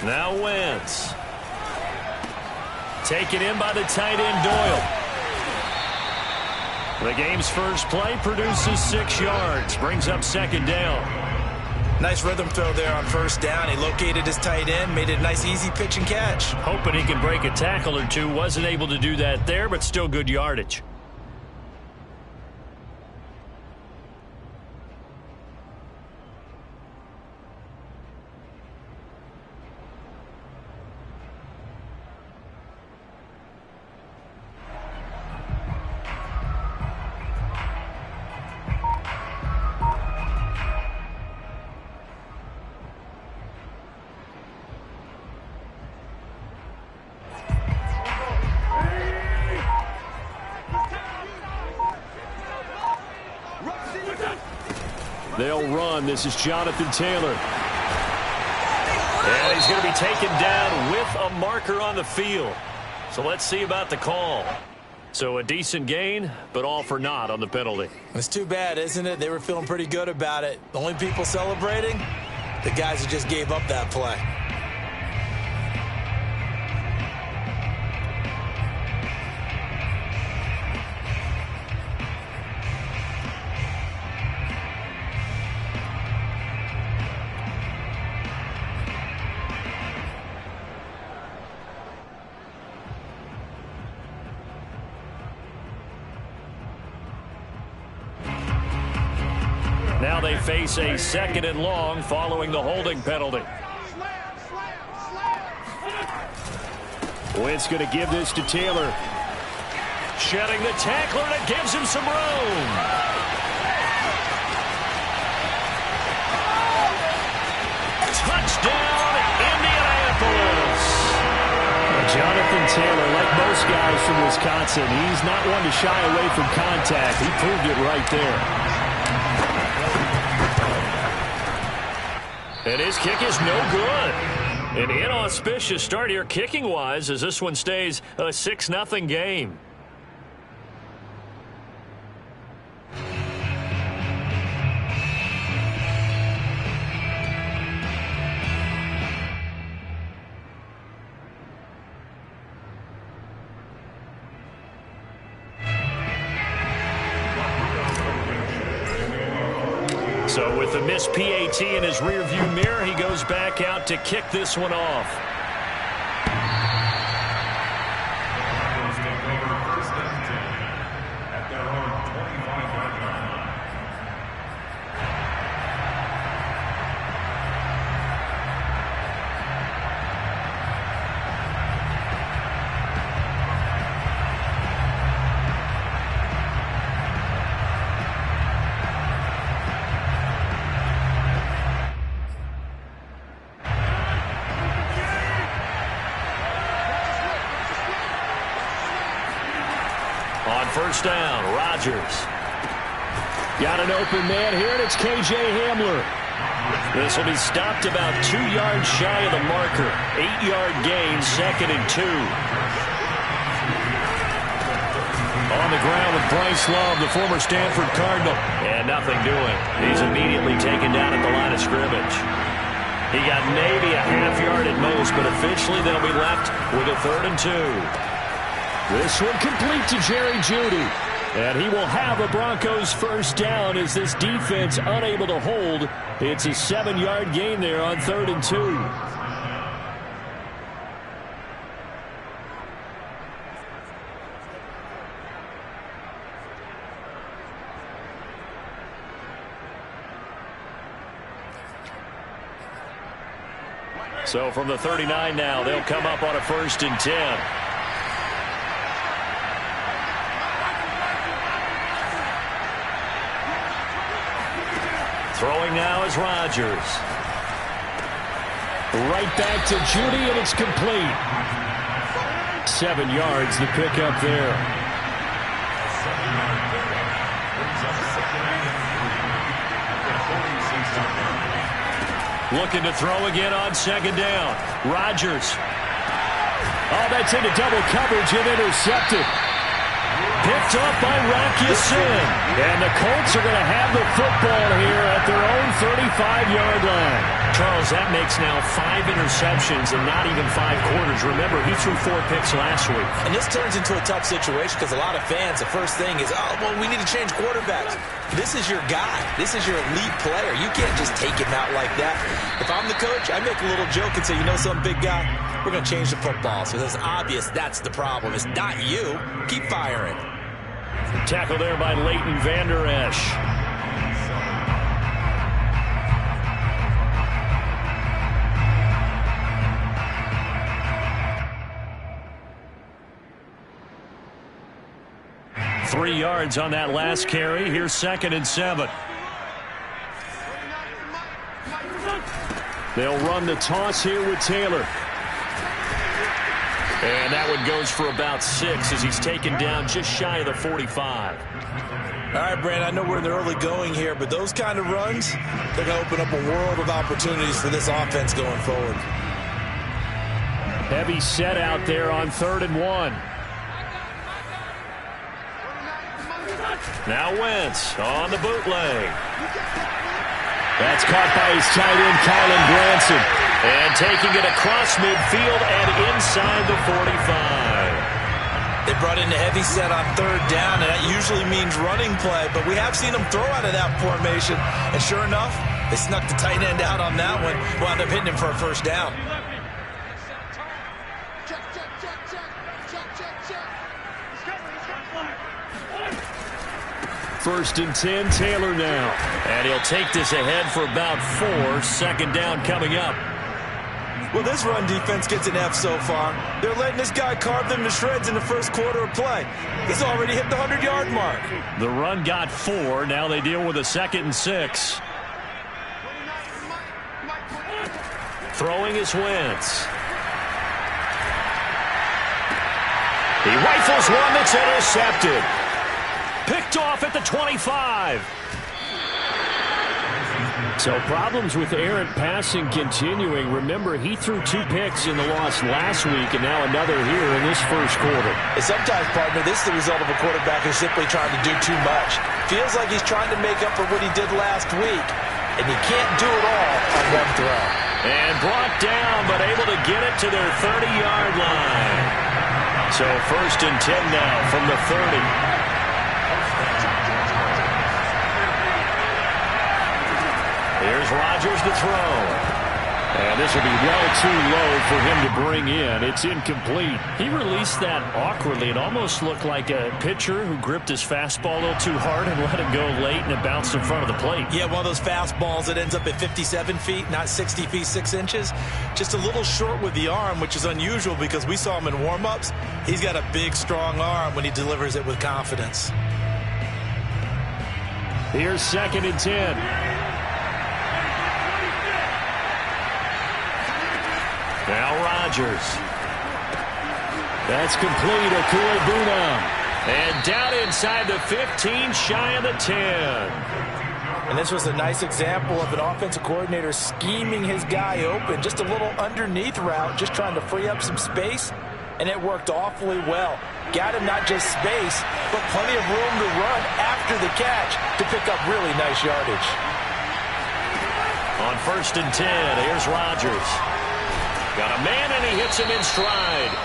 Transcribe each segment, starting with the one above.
Now Wentz. Taken in by the tight end Doyle. The game's first play produces 6 yards. Brings up second down. Nice rhythm throw there on first down. He located his tight end, made it a nice easy pitch and catch. Hoping he can break a tackle or two. Wasn't able to do that there, but still good yardage. They'll run. This is Jonathan Taylor. And he's going to be taken down with a marker on the field. So let's see about the call. So a decent gain, but all for naught on the penalty. It's too bad, isn't it? They were feeling pretty good about it. The only people celebrating, the guys who just gave up that play. Now they face a second and long following the holding penalty. Wentz going to give this to Taylor. Shedding the tackler, and it gives him some room. Touchdown, Indianapolis. Jonathan Taylor, like most guys from Wisconsin, he's not one to shy away from contact. He proved it right there. And his kick is no good. An inauspicious start here kicking-wise as this one stays a 6-0 game. So with the missed PAT in his rearview mirror, he goes back out to kick this one off. First down, Rodgers. Got an open man here, and it's K.J. Hamler. This will be stopped about 2 yards shy of the marker. 8-yard gain, 2nd and 2. On the ground with Bryce Love, the former Stanford Cardinal. And nothing doing. He's immediately taken down at the line of scrimmage. He got maybe a half yard at most, but officially they'll be left with a 3rd and 2. This one complete to Jerry Jeudy. And he will have a Broncos first down as this defense unable to hold. It's a 7-yard gain there on 3rd and 2. So from the 39 now, they'll come up on a 1st and 10. Throwing now is Rodgers. Right back to Jeudy, and it's complete. 7 yards, the pickup there. Looking to throw again on 2nd down. Rodgers. Oh, that's into double coverage and intercepted. Picked up by Rocky Sin. And the Colts are going to have the football here at their own 35-yard line. Charles, that makes now 5 interceptions and not even 5 quarters. Remember, he threw 4 picks last week. And this turns into a tough situation because a lot of fans, the first thing is, oh, well, we need to change quarterbacks. This is your guy. This is your elite player. You can't just take him out like that. If I'm the coach, I make a little joke and say, you know some big guy? We're going to change the football. So it's obvious that's the problem. It's not you. Keep firing. Tackle there by Leighton Vander Esch. Three yards on that last carry. Here's 2nd and 7. They'll run the toss here with Taylor. And that one goes for about 6 as he's taken down just shy of the 45. All right, Brandon, I know we're in the early going here, but those kind of runs, they're going to open up a world of opportunities for this offense going forward. Heavy set out there on 3rd and 1. Now Wentz on the bootleg. That's caught by his tight end, Kylan Granson. And taking it across midfield and inside the 45. They brought in a heavy set on 3rd down, and that usually means running play, but we have seen them throw out of that formation. And sure enough, they snuck the tight end out on that one, wound up hitting him for a 1st down. First and 10, Taylor now. And he'll take this ahead for about 4. 2nd down coming up. Well, this run defense gets an F so far. They're letting this guy carve them to shreds in the first quarter of play. He's already hit the 100-yard mark. The run got 4. Now they deal with a 2nd and 6. Throwing is Wentz. He rifles one that's intercepted. Picked off at the 25. So problems with errant passing continuing. Remember, he threw 2 picks in the loss last week and now another here in this first quarter. And sometimes, partner, this is the result of a quarterback who's simply trying to do too much. Feels like he's trying to make up for what he did last week, and he can't do it all on one throw. And brought down, but able to get it to their 30-yard line. So 1st and 10 now from the 30. Here's Rodgers to throw. And this will be well too low for him to bring in. It's incomplete. He released that awkwardly. It almost looked like a pitcher who gripped his fastball a little too hard and let it go late, and it bounced in front of the plate. Yeah, one of those fastballs that ends up at 57 feet, not 60 feet, 6 inches. Just a little short with the arm, which is unusual because we saw him in warm-ups. He's got a big, strong arm when he delivers it with confidence. Here's 2nd and 10. Now Rodgers. That's complete. Okuegbunam. And down inside the 15, shy of the 10. And this was a nice example of an offensive coordinator scheming his guy open. Just a little underneath route, just trying to free up some space. And it worked awfully well. Got him not just space, but plenty of room to run after the catch to pick up really nice yardage. On 1st and 10, here's Rodgers. Got a man, and he hits him in stride.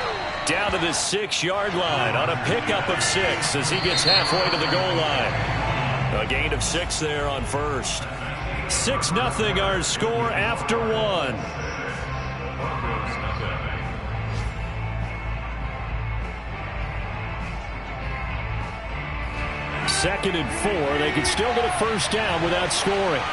Down to the 6-yard line on a pickup of 6 as he gets halfway to the goal line. A gain of 6 there on 1st. 6-0 our score after 1. Second and 4. They can still get a 1st down without scoring.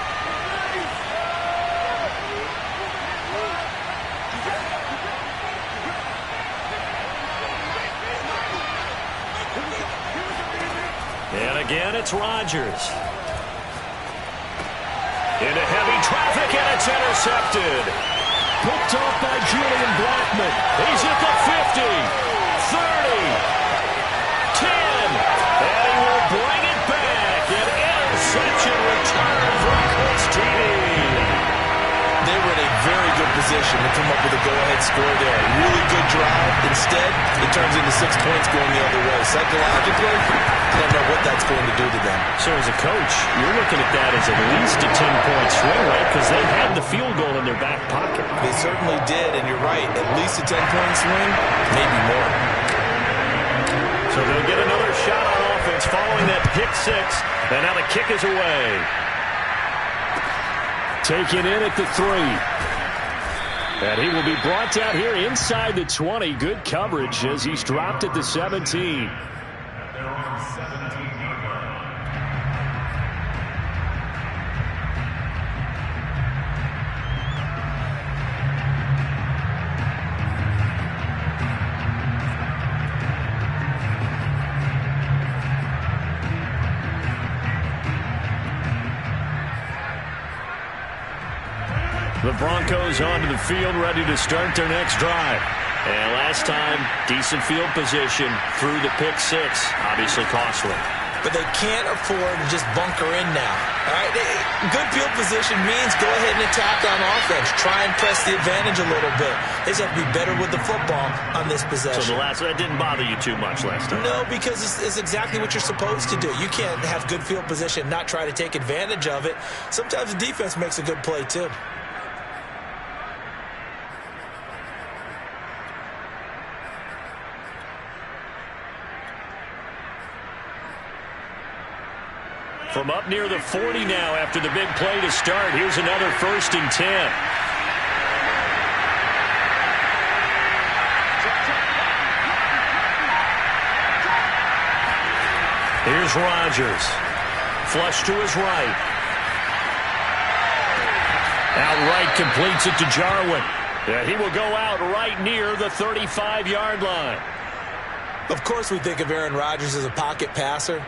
And again, it's Rodgers. Into heavy traffic, and it's intercepted. Picked off by Julian Blackmon. He's at the 50, 30, 10, and he will bring it back. An interception return from Colts TD. They were in a very good position to come up with a go-ahead score there. Really good drive. Instead, it turns into 6 points going the other way. Psychologically, I don't know what that's going to do to them. So as a coach, you're looking at that as at least a 10-point swing, right? Because they had the field goal in their back pocket. They certainly did, and you're right. At least a 10-point swing, maybe more. So they'll get another shot on offense following that pick six, and now the kick is away. Taken in at the 3. And he will be brought down here inside the 20. Good coverage as he's dropped at the 17. The Broncos onto the field, ready to start their next drive. And last time, decent field position through the pick six. Obviously costly. But they can't afford to just bunker in now. All right? Good field position means go ahead and attack on offense. Try and press the advantage a little bit. They just have to be better with the football on this possession. So that didn't bother you too much last time? No, because it's exactly what you're supposed to do. You can't have good field position and not try to take advantage of it. Sometimes the defense makes a good play, too. From up near the 40 now after the big play to start. Here's another 1st and 10. Here's Rodgers. Flush to his right. Outright completes it to Jarwin. Yeah, he will go out right near the 35-yard line. Of course we think of Aaron Rodgers as a pocket passer.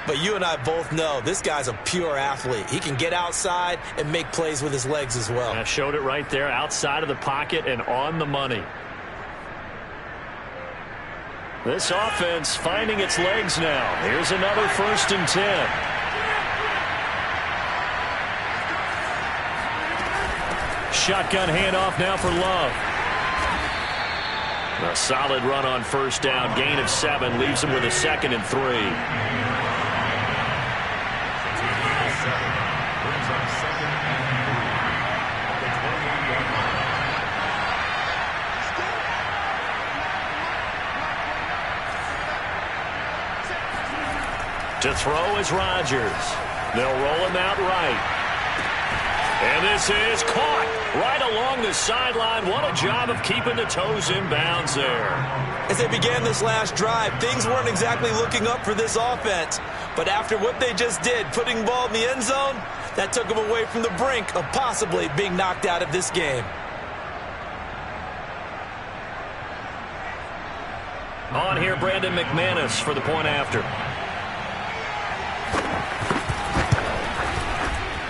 But you and I both know this guy's a pure athlete. He can get outside and make plays with his legs as well. I showed it right there, outside of the pocket and on the money. This offense finding its legs now. Here's another 1st and 10. Shotgun handoff now for Love. A solid run on 1st down. Gain of 7 leaves him with a 2nd and 3. To throw is Rodgers. They'll roll him out right. And this is caught right along the sideline. What a job of keeping the toes in bounds there. As they began this last drive, things weren't exactly looking up for this offense. But after what they just did, putting the ball in the end zone, that took them away from the brink of possibly being knocked out of this game. On here, Brandon McManus for the point after.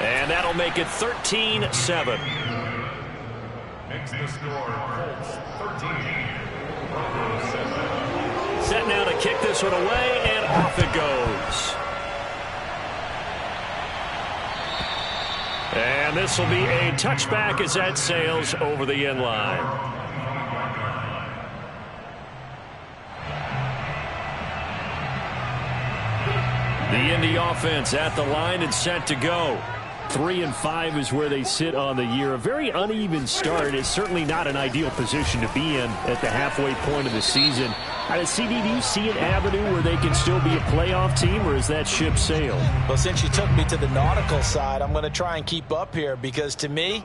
And that'll make it 13-7. Makes the score Colts 13. Set now to kick this one away, and off it goes. And this will be a touchback as that sails over the end line. The Indy offense at the line and set to go. 3-5 is where they sit on the year. A very uneven start. It's certainly not an ideal position to be in at the halfway point of the season. CD, do you see an avenue where they can still be a playoff team, or is that ship sailed? Well, since you took me to the nautical side, I'm going to try and keep up here because, to me,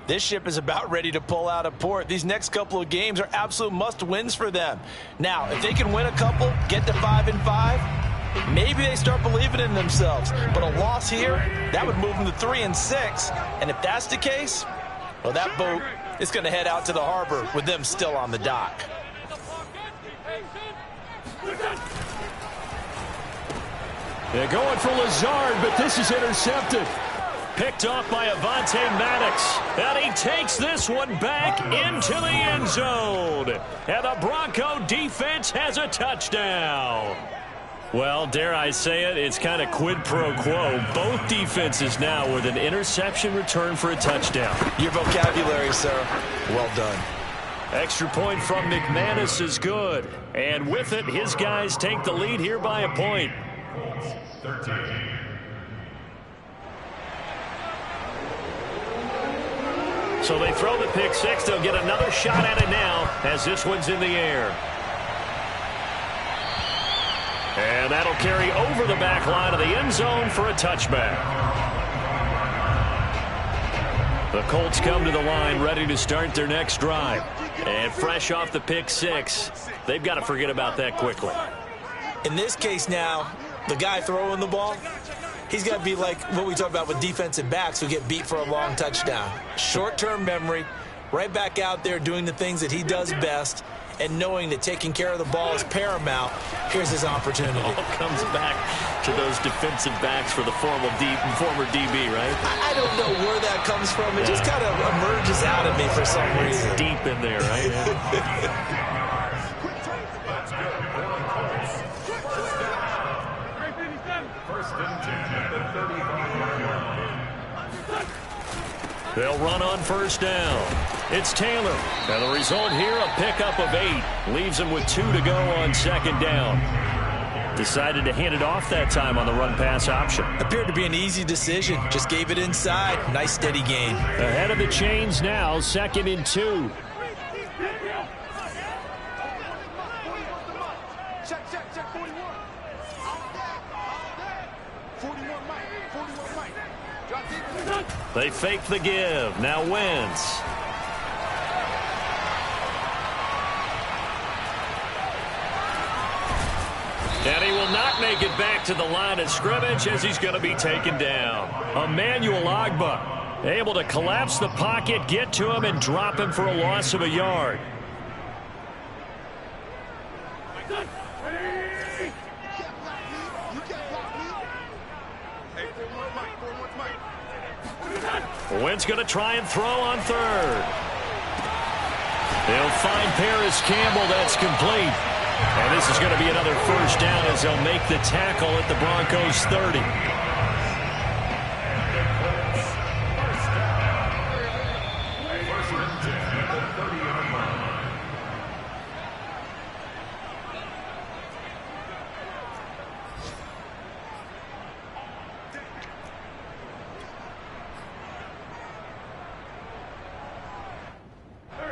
this ship is about ready to pull out of port. These next couple of games are absolute must-wins for them. Now, if they can win a couple, get to 5-5, maybe they start believing in themselves. But a loss here, that would move them to 3-6. And if that's the case, well, that boat is going to head out to the harbor with them still on the dock. They're going for Lazard, but this is intercepted. Picked off by Avonte Maddox. And he takes this one back into the end zone. And the Bronco defense has a touchdown. Well, dare I say it, it's kind of quid pro quo. Both defenses now with an interception return for a touchdown. Your vocabulary, sir. Well done. Extra point from McManus is good. And with it, his guys take the lead here by a point. Colts 13. So they throw the pick six. They'll get another shot at it now as this one's in the air. And that'll carry over the back line of the end zone for a touchback. The Colts come to the line ready to start their next drive. And fresh off the pick six, they've got to forget about that quickly. In this case now, the guy throwing the ball, he's got to be like what we talk about with defensive backs who get beat for a long touchdown. Short-term memory, right back out there doing the things that he does best, and knowing that taking care of the ball is paramount. Here's his opportunity. It all comes back to those defensive backs for the former DB, right? I don't know where that comes from. It just kind of emerges out of me for some reason. It's deep in there, right? First and 10 at the 35-yard line. They'll run on first down. It's Taylor. And the result here, a pickup of 8. Leaves him with 2 to go on second down. Decided to hand it off that time on the run-pass option. Appeared to be an easy decision. Just gave it inside. Nice steady gain. Ahead of the chains now, 2nd and 2. They fake the give. Now Wentz. And he will not make it back to the line of scrimmage as he's going to be taken down. Emmanuel Ogbah able to collapse the pocket, get to him, and drop him for a loss of a yard. Wentz going to try and throw on third. They'll find Paris Campbell. That's complete. And this is going to be another first down as they'll make the tackle at the Broncos 30. First and 10 at the 30-yard line.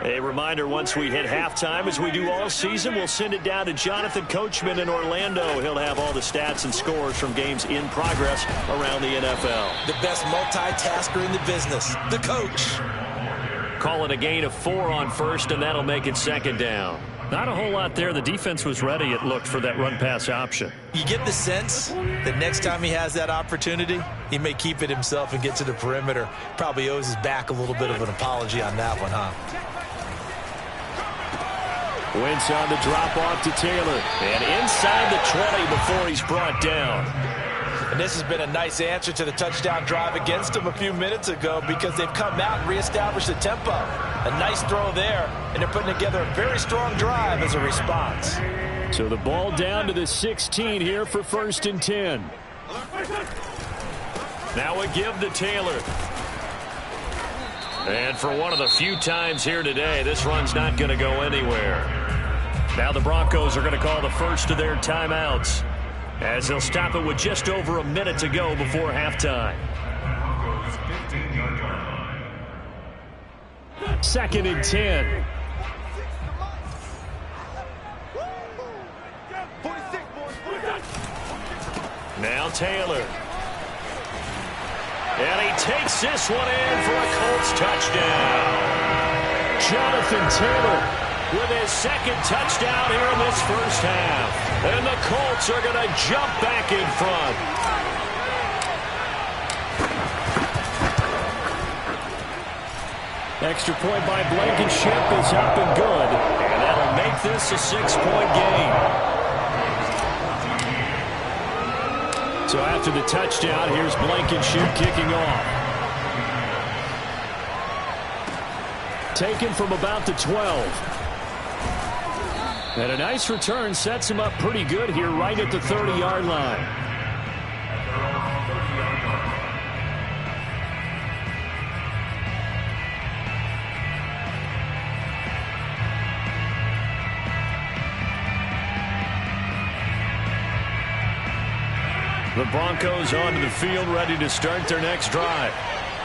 A reminder, once we hit halftime, as we do all season, we'll send it down to Jonathan Coachman in Orlando. He'll have all the stats and scores from games in progress around the NFL. The best multitasker in the business, the coach. Call it a gain of 4 on first, and that'll make it second down. Not a whole lot there. The defense was ready, it looked, for that run-pass option. You get the sense that next time he has that opportunity, he may keep it himself and get to the perimeter. Probably owes his back a little bit of an apology on that one, huh? Wentz on the drop-off to Taylor. And inside the 20 before he's brought down. And this has been a nice answer to the touchdown drive against him a few minutes ago because they've come out and reestablished the tempo. A nice throw there, and they're putting together a very strong drive as a response. So the ball down to the 16 here for 1st and 10. Now a give to Taylor. And for one of the few times here today, this run's not going to go anywhere. Now the Broncos are going to call the first of their timeouts as they'll stop it with just over a minute to go before halftime. 2nd and 10. Now Taylor. And he takes this one in for a Colts touchdown. Jonathan Taylor with his 2nd touchdown here in this first half. And the Colts are going to jump back in front. Extra point by Blankenship is up and good. And that'll make this a 6-point game. So after the touchdown, here's Blankenship kicking off. Taken from about the 12. And a nice return sets him up pretty good here right at the 30-yard line. The Broncos onto the field, ready to start their next drive.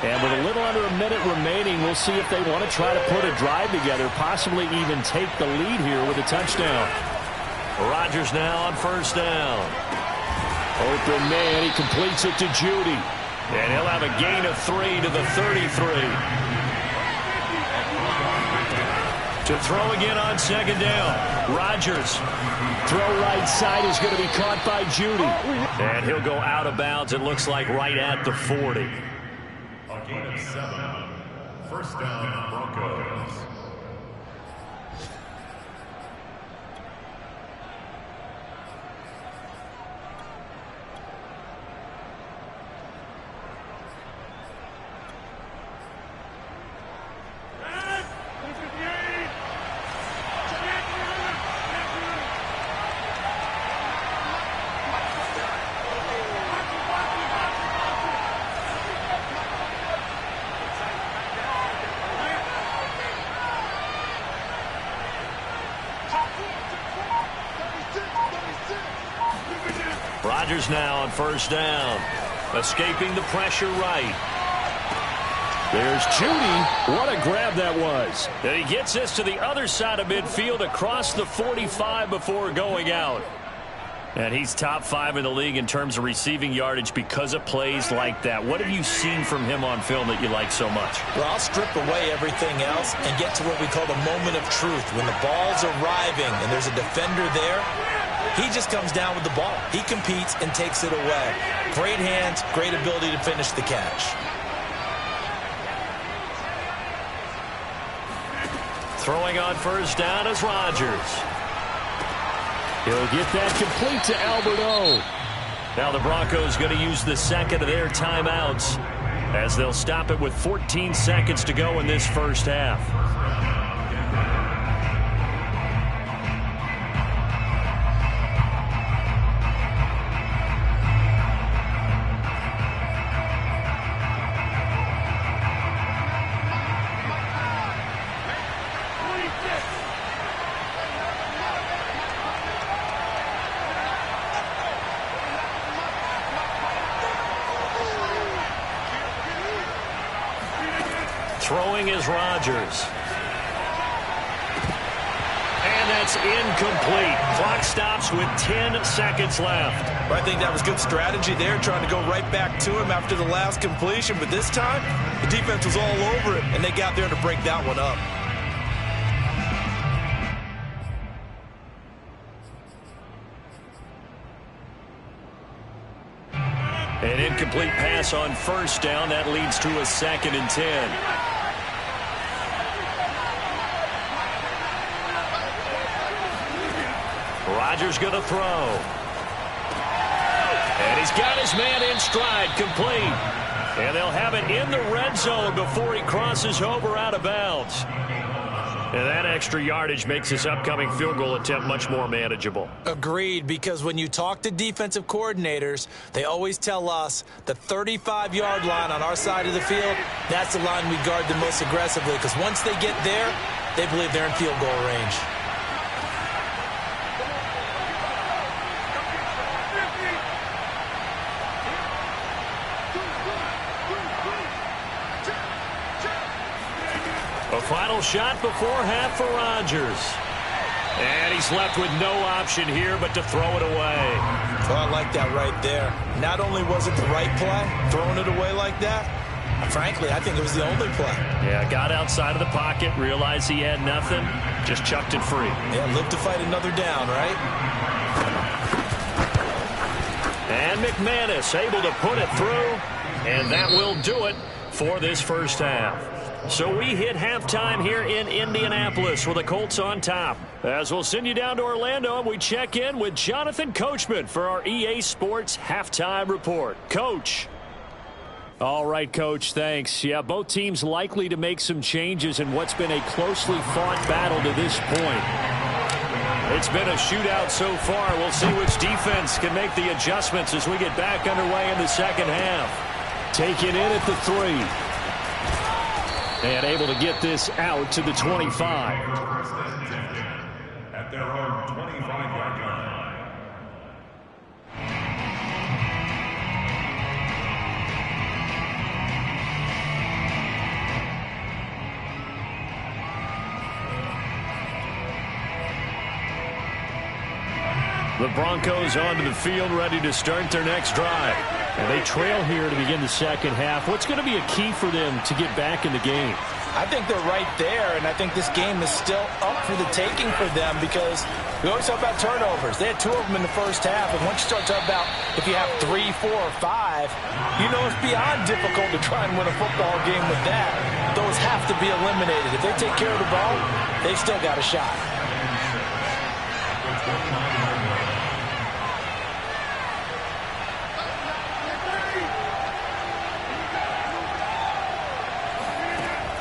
And with a little under a minute remaining, we'll see if they want to try to put a drive together, possibly even take the lead here with a touchdown. Rodgers now on first down. Open man, he completes it to Judy. And he'll have a gain of 3 to the 33. To throw again on second down. Rodgers. Throw right side is going to be caught by Judy. And he'll go out of bounds, it looks like, right at the 40. A gain of 7. First down, Broncos. Rodgers now on first down. Escaping the pressure right. There's Judy. What a grab that was. And he gets this to the other side of midfield across the 45 before going out. And he's top 5 in the league in terms of receiving yardage because of plays like that. What have you seen from him on film that you like so much? Well, I'll strip away everything else and get to what we call the moment of truth. When the ball's arriving and there's a defender there, he just comes down with the ball. He competes and takes it away. Great hands, great ability to finish the catch. Throwing on first down is Rodgers. He'll get that complete to Alberto. Now the Broncos going to use the second of their timeouts as they'll stop it with 14 seconds to go in this first half. Throwing is Rodgers. And that's incomplete. Clock stops with 10 seconds left. I think that was good strategy there, trying to go right back to him after the last completion. But this time, the defense was all over it, and they got there to break that one up. An incomplete pass on first down. That leads to a 2nd and 10. Rodgers going to throw. And he's got his man in stride, complete. And they'll have it in the red zone before he crosses over out of bounds. And that extra yardage makes this upcoming field goal attempt much more manageable. Agreed, because when you talk to defensive coordinators, they always tell us the 35-yard line on our side of the field, that's the line we guard the most aggressively, because once they get there, they believe they're in field goal range. A final shot before half for Rodgers. And he's left with no option here but to throw it away. Oh, I like that right there. Not only was it the right play, throwing it away like that, frankly, I think it was the only play. Yeah, got outside of the pocket, realized he had nothing, just chucked it free. Yeah, live to fight another down, right? And McManus able to put it through, and that will do it for this first half. So we hit halftime here in Indianapolis with the Colts on top. As we'll send you down to Orlando, and we check in with Jonathan Coachman for our EA Sports Halftime Report. Coach. All right, Coach, thanks. Yeah, both teams likely to make some changes in what's been a closely fought battle to this point. It's been a shootout so far. We'll see which defense can make the adjustments as we get back underway in the second half. Taken in at the 3. And able to get this out to the 25. At their own 25-yard line. The Broncos onto the field, ready to start their next drive. And they trail here to begin the second half. What's going to be a key for them to get back in the game? I think they're right there, and I think this game is still up for the taking for them because we always talk about turnovers. They had 2 of them in the first half, and once you start talking about if you have 3, 4, or 5, you know it's beyond difficult to try and win a football game with that. Those have to be eliminated. If they take care of the ball, they've still got a shot.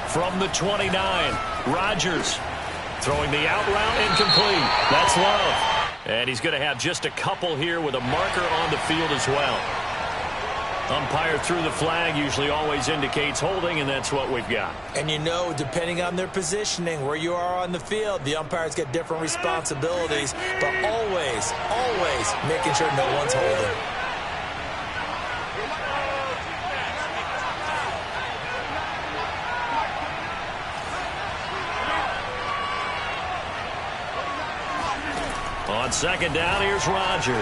From the 29, Rodgers throwing the out route incomplete. That's Love. And he's going to have just a couple here with a marker on the field as well. Umpire threw the flag, usually always indicates holding, and that's what we've got. And you know, depending on their positioning, where you are on the field, the umpires get different responsibilities, but always, always making sure no one's holding. On second down, here's Rodgers.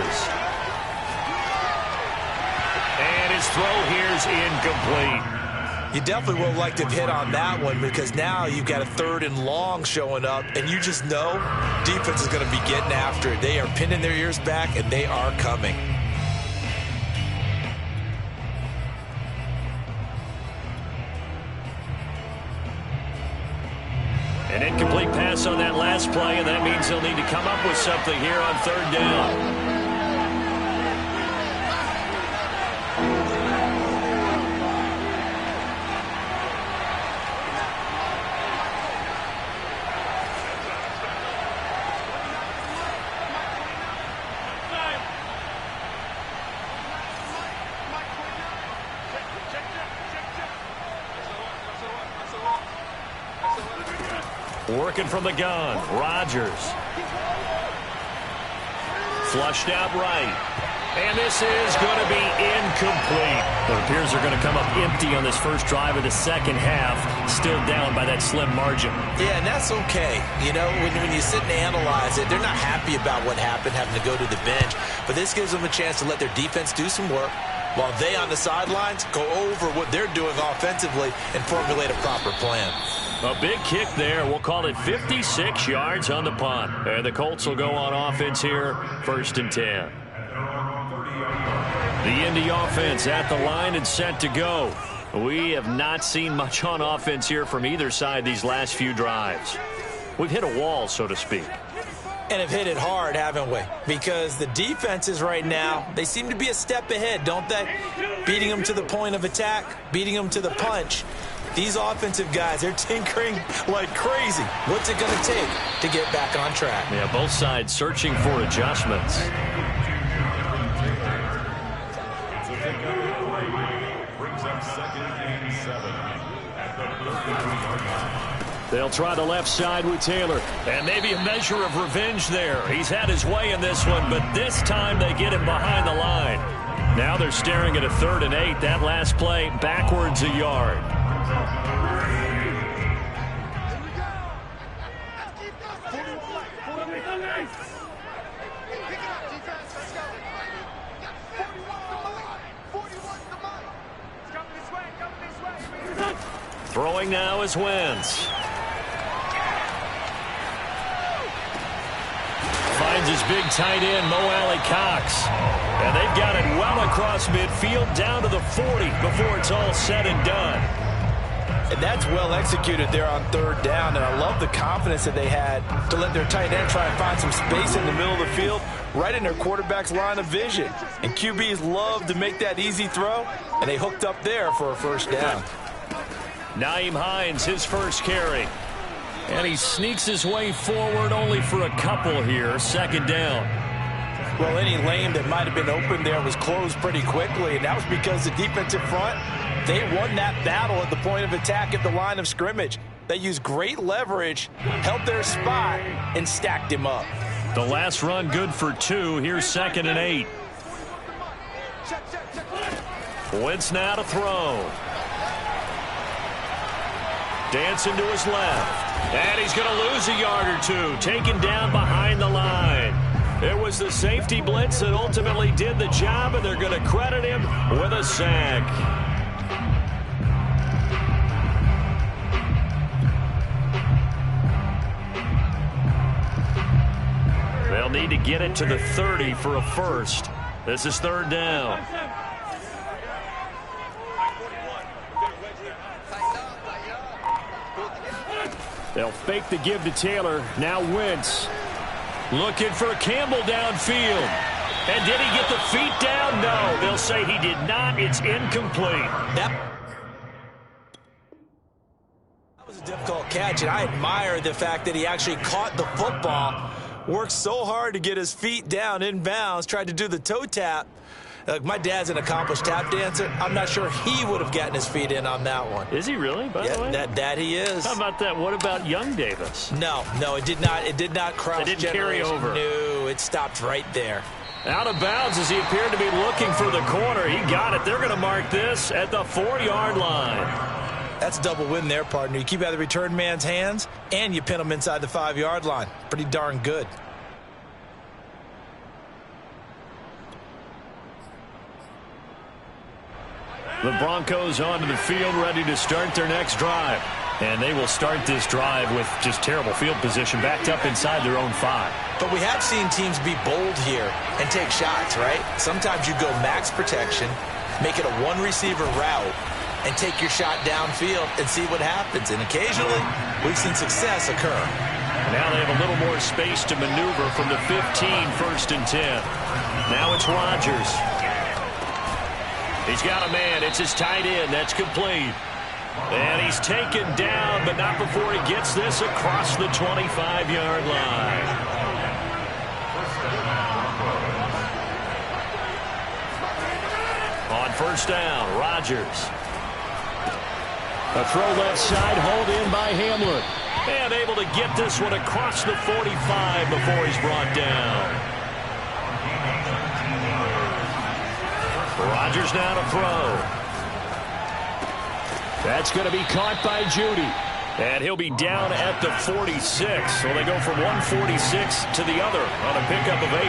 And his throw here's incomplete. You definitely would like to hit on that one because now you've got a 3rd and long showing up, and you just know defense is going to be getting after it. They are pinning their ears back, and they are coming. An incomplete pass on that last play, and that means they'll need to come up with something here on 3rd down. Working from the gun, Rodgers. Flushed out right. And this is going to be incomplete. It appears they're going to come up empty on this first drive of the second half, still down by that slim margin. Yeah, and that's okay. You know, when you sit and analyze it, they're not happy about what happened, having to go to the bench. But this gives them a chance to let their defense do some work while they on the sidelines go over what they're doing offensively and formulate a proper plan. A big kick there. We'll call it 56 yards on the punt. And the Colts will go on offense here, 1st and 10. The Indy offense at the line and set to go. We have not seen much on offense here from either side these last few drives. We've hit a wall, so to speak. And have hit it hard, haven't we? Because the defenses right now, they seem to be a step ahead, don't they? Beating them to the point of attack, beating them to the punch. These offensive guys, they're tinkering like crazy. What's it going to take to get back on track? Yeah, both sides searching for adjustments. Brings up 2nd and 7 at the 33-yard line. They'll try the left side with Taylor. And maybe a measure of revenge there. He's had his way in this one, but this time they get him behind the line. Now they're staring at a 3rd and 8. That last play backwards a yard. Throwing now is Wentz. Finds his big tight end, Mo Alley Cox. And they've got it well across midfield down to the 40 before it's all said and done. And that's well executed there on 3rd down. And I love the confidence that they had to let their tight end try and find some space in the middle of the field, right in their quarterback's line of vision. And QBs love to make that easy throw, and they hooked up there for a 1st down. Nyheim Hines, his first carry. And he sneaks his way forward only for a couple here. 2nd down. Well, any lane that might have been open there was closed pretty quickly, and that was because the defensive front, they won that battle at the point of attack at the line of scrimmage. They used great leverage, held their spot, and stacked him up. The last run good for 2. Here's 2nd and 8. Wentz now to throw. Dancing to his left. And he's going to lose a yard or two. Taken down behind the line. It was the safety blitz that ultimately did the job, and they're going to credit him with a sack. They'll need to get it to the 30 for a first. This is third down. They'll fake the give to Taylor. Now Wentz. Looking for Campbell downfield. And did he get the feet down? No. They'll say he did not. It's incomplete. That was a difficult catch, and I admire the fact that he actually caught the football, worked so hard to get his feet down inbounds, tried to do the toe tap. My dad's an accomplished tap dancer. I'm not sure he would have gotten his feet in on that one. Is he really, by the way? That he is. How about that? What about young Davis? No, it did not. It did not cross. It didn't carry over. No, it stopped right there. Out of bounds as he appeared to be looking for the corner. He got it. They're going to mark this at the 4-yard line. That's a double win there, partner. You keep out of the return man's hands, and you pin him inside the 5-yard line. Pretty darn good. The Broncos onto the field, ready to start their next drive. And they will start this drive with just terrible field position, backed up inside their own 5. But we have seen teams be bold here and take shots, right? Sometimes you go max protection, make it a one-receiver route, and take your shot downfield and see what happens. And occasionally, we've seen success occur. Now they have a little more space to maneuver from the 15, first and 10. Now it's Rodgers. He's got a man. It's his tight end. That's complete. And he's taken down, but not before he gets this across the 25-yard line. On first down, Rodgers. A throw left side, hauled in by Hamler. And able to get this one across the 45 before he's brought down. Rodgers now to throw. That's going to be caught by Judy. And he'll be down at the 46. So they go from 146 to the other on a pickup of 8.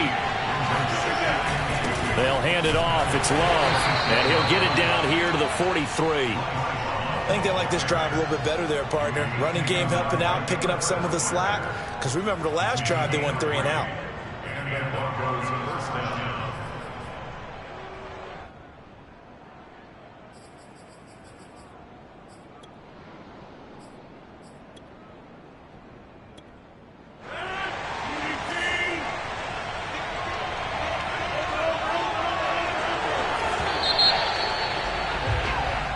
They'll hand it off. It's Love. And he'll get it down here to the 43. I think they like this drive a little bit better there, partner. Running game helping out, picking up some of the slack. Because remember the last drive, they went 3 and out.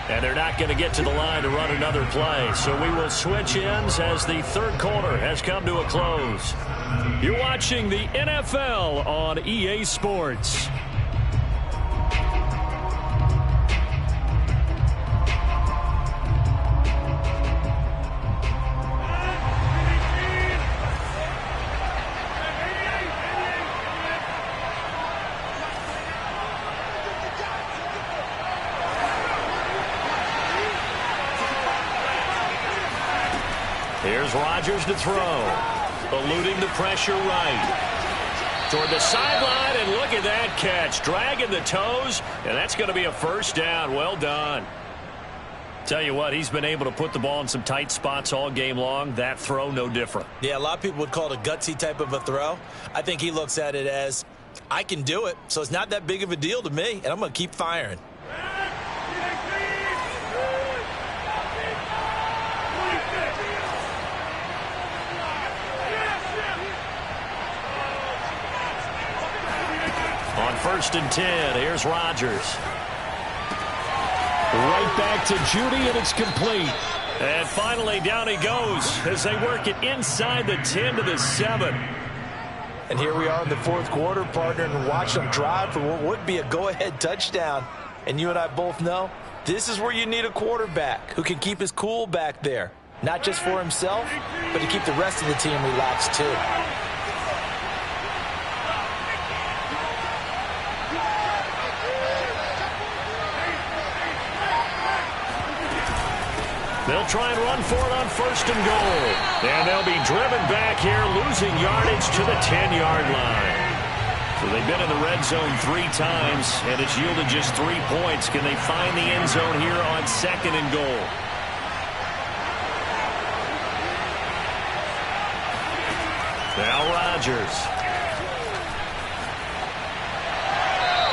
And they're not going to get to the line to run another play. So we will switch ends as the third quarter has come to a close. You're watching the NFL on EA Sports. Here's Rodgers to throw. Eluding the pressure right. Toward the sideline, and look at that catch. Dragging the toes, and that's going to be a first down. Well done. Tell you what, he's been able to put the ball in some tight spots all game long. That throw, no different. Yeah, a lot of people would call it a gutsy type of a throw. I think he looks at it as, I can do it, so it's not that big of a deal to me, and I'm going to keep firing. On first and 10, here's Rodgers. Right back to Judy, and it's complete. And finally, down he goes as they work it inside the 10 to the 7. And here we are in the fourth quarter, partner, and watch them drive for what would be a go-ahead touchdown. And you and I both know this is where you need a quarterback who can keep his cool back there. Not just for himself, but to keep the rest of the team relaxed too. They'll try and run for it on first and goal. And they'll be driven back here, losing yardage to the 10-yard line. So they've been in the red zone 3 times, and it's yielded just 3 points. Can they find the end zone here on 2nd and goal? Now Rodgers.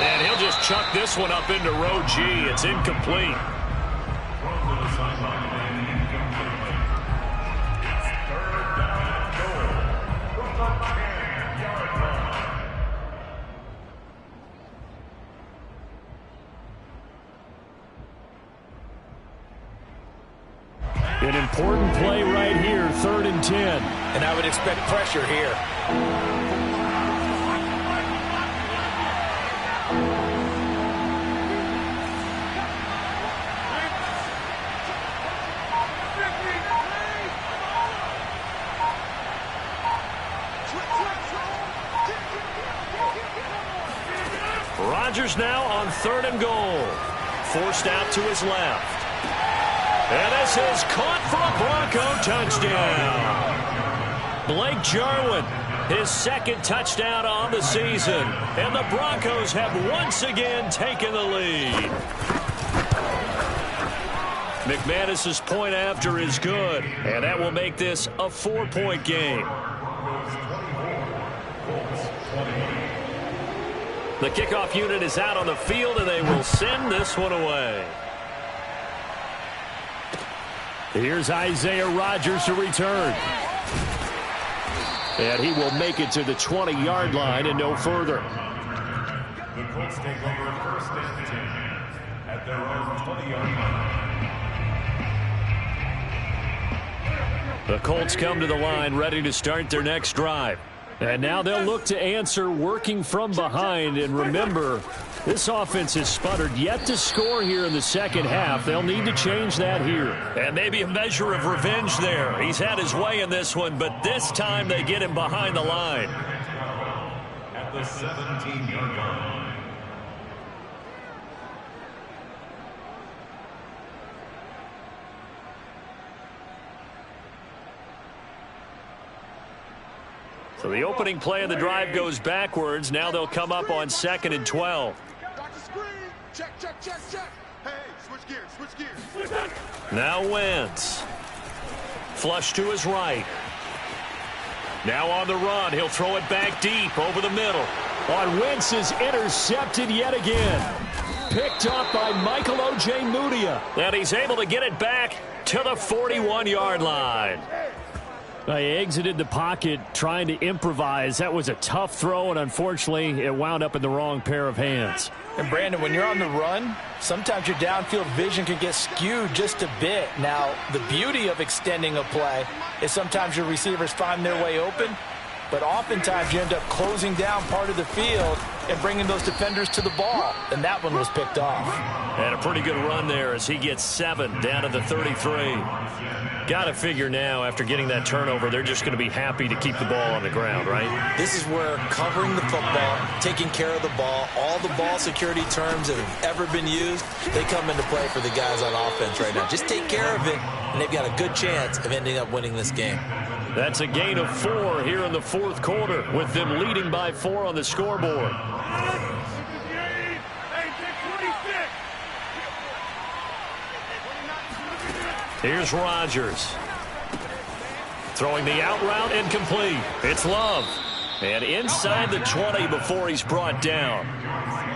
And he'll just chuck this one up into row G. It's incomplete. An important play right here, 3rd and 10. And I would expect pressure here. Rodgers now on 3rd and goal. Forced out to his left. And this is caught for a Bronco touchdown. Blake Jarwin, his 2nd touchdown on the season. And the Broncos have once again taken the lead. McManus's point after is good. And that will make this a 4-point game. The kickoff unit is out on the field, and they will send this one away. Here's Isaiah Rodgers to return. And he will make it to the 20-yard line and no further. The Colts take over 1st and 10 at their own 20-yard line. The Colts come to the line ready to start their next drive. And now they'll look to answer working from behind. And remember, this offense has sputtered yet to score here in the 2nd half. They'll need to change that here. And maybe a measure of revenge there. He's had his way in this one, but this time they get him behind the line. At the 17-yard line. So the opening play of the drive goes backwards. Now they'll come up on 2nd and 12. Check, check, check, check. Hey, switch gears, switch gears. Now Wentz. Flush to his right. Now on the run. He'll throw it back deep over the middle. On Wentz is intercepted yet again. Picked up by Michael Ojemudia. And he's able to get it back to the 41-yard line. He exited the pocket trying to improvise. That was a tough throw, and unfortunately, it wound up in the wrong pair of hands. And, Brandon, when you're on the run, sometimes your downfield vision can get skewed just a bit. Now, the beauty of extending a play is sometimes your receivers find their way open, but oftentimes you end up closing down part of the field and bringing those defenders to the ball. And that one was picked off. And a pretty good run there as he gets 7 down to the 33. Got to figure now, after getting that turnover, they're just going to be happy to keep the ball on the ground, right? This is where covering the football, taking care of the ball, all the ball security terms that have ever been used, they come into play for the guys on offense right now. Just take care of it, and they've got a good chance of ending up winning this game. That's a gain of 4 here in the 4th quarter, with them leading by 4 on the scoreboard. Here's Rodgers. Throwing the out route, incomplete. It's Love. And inside the 20 before he's brought down.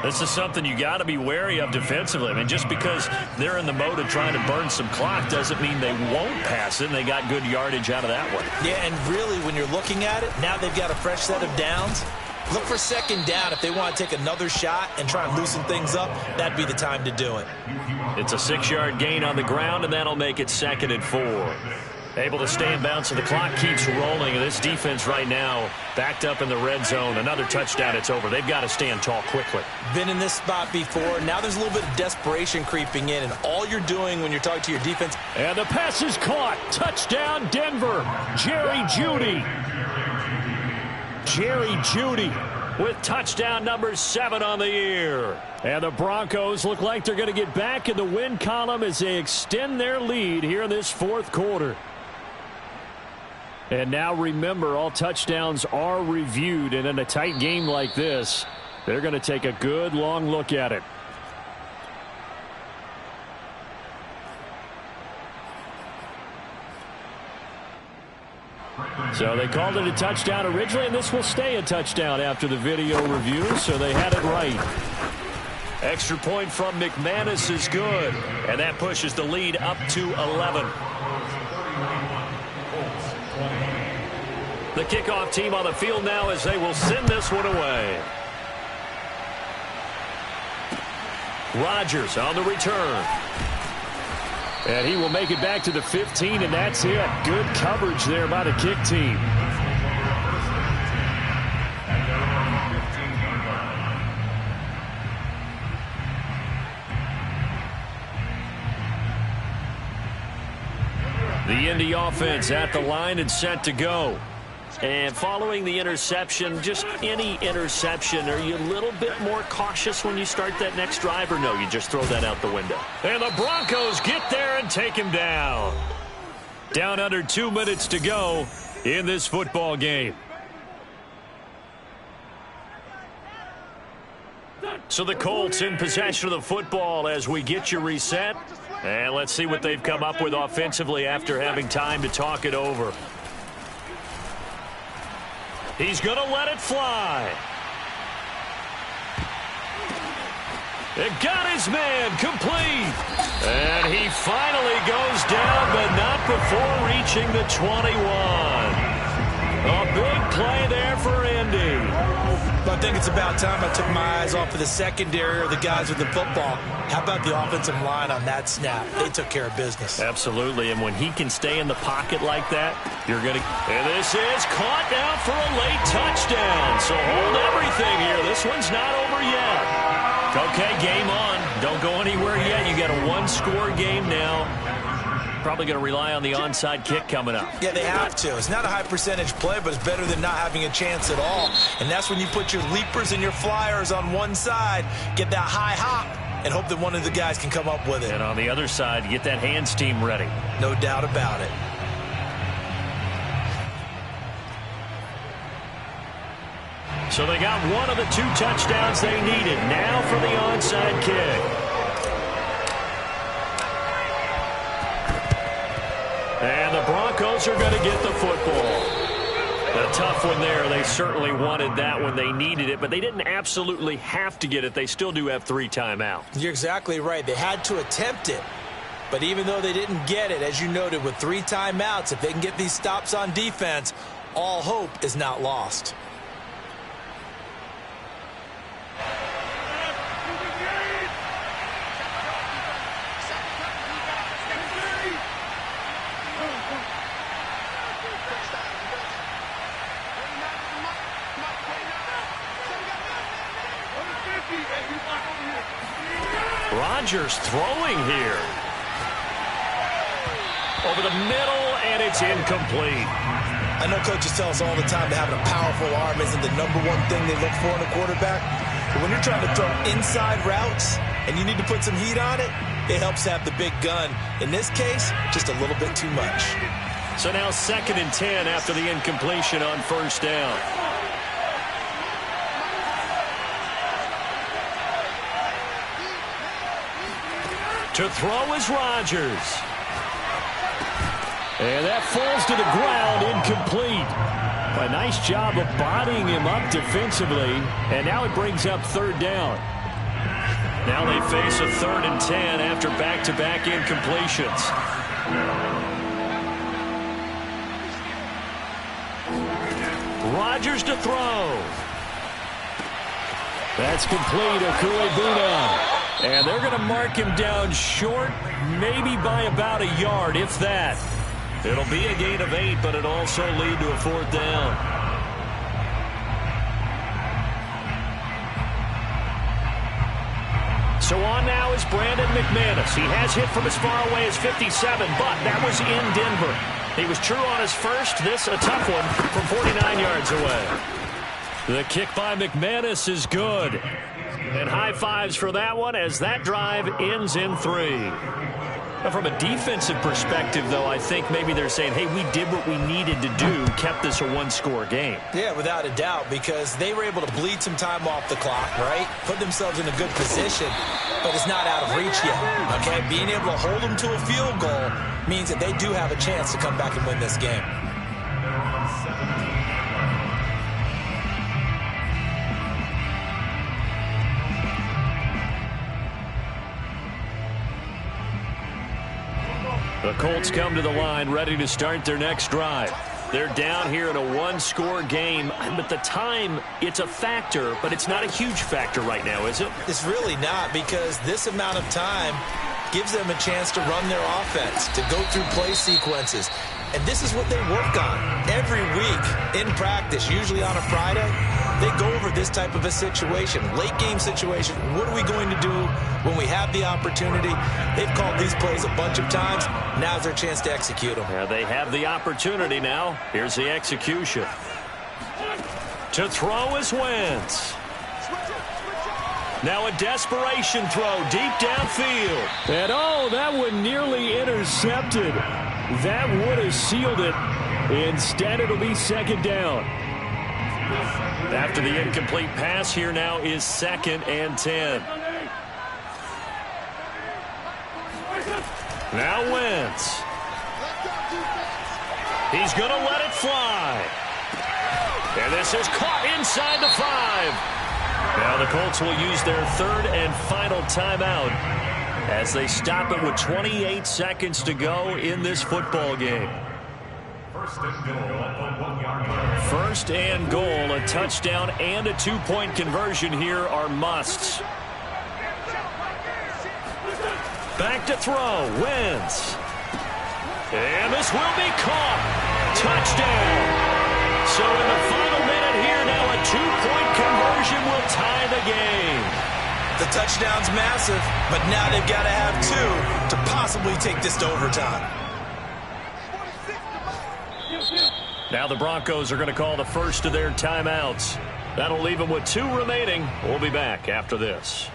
This is something you got to be wary of defensively. I mean, just because they're in the mode of trying to burn some clock doesn't mean they won't pass it, and they got good yardage out of that one. Yeah, and really, when you're looking at it, now they've got a fresh set of downs. Look for 2nd down. If they want to take another shot and try and loosen things up, that'd be the time to do it. It's a 6-yard gain on the ground, and that'll make it 2nd and 4. Able to stay in bounds, so the clock keeps rolling. And this defense right now backed up in the red zone. Another touchdown, it's over. They've got to stand tall quickly. Been in this spot before. Now there's a little bit of desperation creeping in, and all you're doing when you're talking to your defense. And the pass is caught. Touchdown, Denver. Jerry Jeudy. Jerry Jeudy with touchdown number 7 on the year. And the Broncos look like they're going to get back in the win column as they extend their lead here in this 4th quarter. And now remember, all touchdowns are reviewed, and in a tight game like this, they're going to take a good long look at it. So they called it a touchdown originally, and this will stay a touchdown after the video review, so they had it right. Extra point from McManus is good, and that pushes the lead up to 11. The kickoff team on the field now as they will send this one away. Rodgers on the return. And he will make it back to the 15, and that's it. Good coverage there by the kick team. The Indy offense at the line and set to go. And following the interception, just any interception, are you a little bit more cautious when you start that next drive, or no, you just throw that out the window? And the Broncos get there and take him down. Down under 2 minutes to go in this football game. So the Colts in possession of the football as we get you reset. And let's see what they've come up with offensively after having time to talk it over. He's going to let it fly. It got his man complete. And he finally goes down, but not before reaching the 21. A big play there for Indy. I think it's about time I took my eyes off of the secondary or the guys with the football. How about the offensive line on that snap? They took care of business. Absolutely, and when he can stay in the pocket like that, you're going to... And this is caught now for a late touchdown. So hold everything here. This one's not over yet. Okay, game on. Don't go anywhere yet. You got a one-score game now. Probably going to rely on the onside kick coming up. Yeah, they have to. It's not a high percentage play, but it's better than not having a chance at all. And that's when you put your leapers and your flyers on one side, get that high hop, and hope that one of the guys can come up with it. And on the other side, get that hands team ready. No doubt about it. So they got one of the 2 touchdowns they needed. Now for the onside kick. And the Broncos are going to get the football. A tough one there. They certainly wanted that when they needed it, but they didn't absolutely have to get it. They still do have 3 timeouts. You're exactly right. They had to attempt it. But even though they didn't get it, as you noted, with 3 timeouts, if they can get these stops on defense, all hope is not lost. Rodgers throwing here. Over the middle, and it's incomplete. I know coaches tell us all the time that having a powerful arm isn't the #1 thing they look for in a quarterback. But when you're trying to throw inside routes and you need to put some heat on it, it helps have the big gun. In this case, just a little bit too much. So now 2nd and 10 after the incompletion on 1st down. To throw is Rodgers. And that falls to the ground, incomplete. A nice job of bodying him up defensively. And now it brings up 3rd down. Now they face a 3rd and 10 after back-to-back incompletions. Rodgers to throw. That's complete. Okuegbuna. And they're going to mark him down short, maybe by about a yard, if that. It'll be a gain of 8, but it'll also lead to a 4th down. So on now is Brandon McManus. He has hit from as far away as 57, but that was in Denver. He was true on his first. This a tough one from 49 yards away. The kick by McManus is good. And high fives for that one as that drive ends in 3. From a defensive perspective, though, I think maybe they're saying, hey, we did what we needed to do, kept this a one-score game. Yeah, without a doubt, because they were able to bleed some time off the clock, right? Put themselves in a good position, but it's not out of reach yet, okay? Being able to hold them to a field goal means that they do have a chance to come back and win this game. The Colts come to the line ready to start their next drive. They're down here in a one-score game, but the time, it's a factor, but it's not a huge factor right now, is it? It's really not, because this amount of time gives them a chance to run their offense, to go through play sequences. And this is what they work on every week in practice, usually on a Friday. They go over this type of a situation, late game situation. What are we going to do when we have the opportunity? They've called these plays a bunch of times. Now's their chance to execute them. Yeah, they have the opportunity now. Here's the execution. To throw is Wentz. Now a desperation throw deep downfield. And oh, that one nearly intercepted. That would have sealed it. Instead, it'll be second down. After the incomplete pass, here now is 2nd and 10. Now Wentz. He's going to let it fly. And this is caught inside the 5. Now the Colts will use their 3rd and final timeout as they stop it with 28 seconds to go in this football game. First and goal, a touchdown and a 2-point conversion here are musts. Back to throw, Wentz. And this will be caught. Touchdown. So in the final minute here now, a 2-point conversion will tie the game. The touchdown's massive, but now they've got to have 2 to possibly take this to overtime. Now the Broncos are going to call the first of their timeouts. That'll leave them with 2 remaining. We'll be back after this.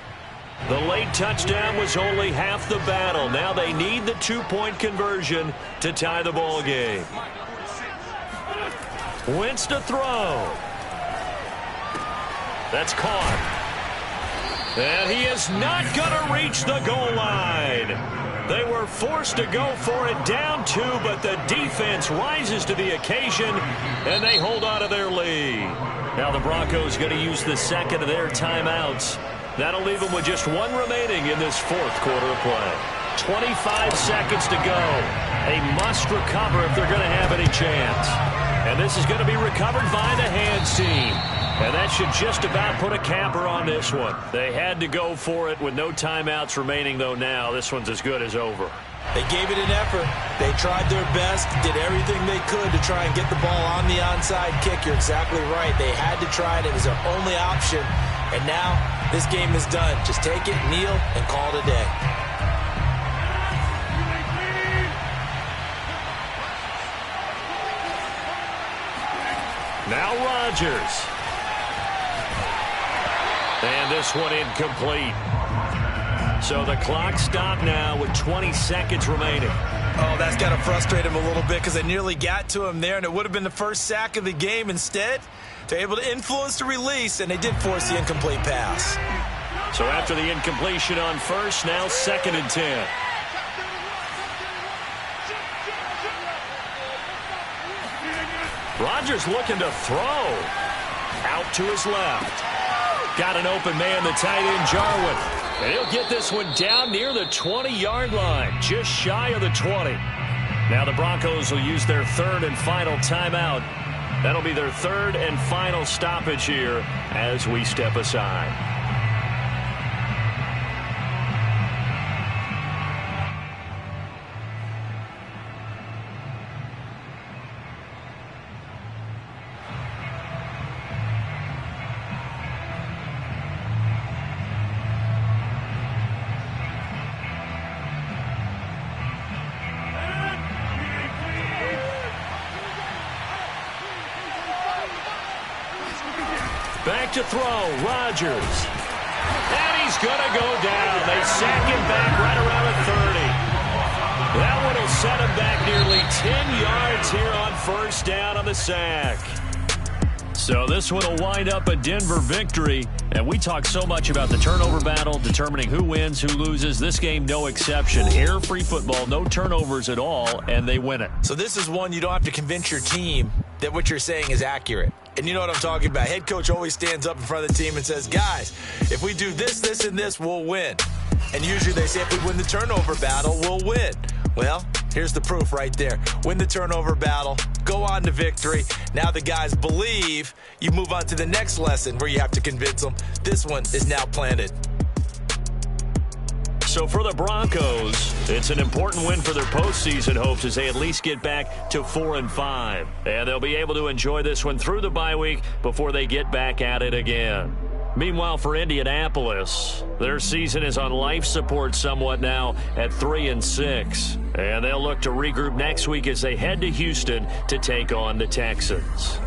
The late touchdown was only half the battle. Now they need the 2-point conversion to tie the ball game. Wentz to throw. That's caught. And he is not going to reach the goal line. They were forced to go for it down 2, but the defense rises to the occasion, and they hold on to their lead. Now the Broncos going to use the 2nd of their timeouts. That'll leave them with just 1 remaining in this 4th quarter of play. 25 seconds to go. A must recover if they're going to have any chance. And this is going to be recovered by the hands team. And that should just about put a capper on this one. They had to go for it with no timeouts remaining, though now. This one's as good as over. They gave it an effort. They tried their best, did everything they could to try and get the ball on the onside kick. You're exactly right. They had to try it. It was their only option. And now this game is done. Just take it, kneel, and call it a day. Now Rodgers. And this one incomplete. So the clock stopped now with 20 seconds remaining. Oh, that's got to frustrate him a little bit because they nearly got to him there, and it would have been the first sack of the game. Instead, they're able to influence the release, and they did force the incomplete pass. So after the incompletion on first, now 2nd and 10. Rodgers looking to throw. Out to his left. Got an open man, the tight end, Jarwin. And he'll get this one down near the 20-yard line, just shy of the 20. Now the Broncos will use their 3rd and final timeout. That'll be their 3rd and final stoppage here as we step aside. Back to throw, Rodgers. And he's going to go down. They sack him back right around the 30. That one will set him back nearly 10 yards here on first down on the sack. So this one will wind up a Denver victory. And we talk so much about the turnover battle, determining who wins, who loses. This game, no exception. Air-free football, no turnovers at all, and they win it. So this is one you don't have to convince your team that what you're saying is accurate. And you know what I'm talking about. Head coach always stands up in front of the team and says, guys, if we do this, this, and this, we'll win. And usually they say if we win the turnover battle, we'll win. Well, here's the proof right there. Win the turnover battle, go on to victory. Now the guys believe. You move on to the next lesson where you have to convince them. This one is now planted. So for the Broncos, it's an important win for their postseason hopes as they at least get back to 4-5. And they'll be able to enjoy this one through the bye week before they get back at it again. Meanwhile, for Indianapolis, their season is on life support somewhat now at 3-6. And they'll look to regroup next week as they head to Houston to take on the Texans.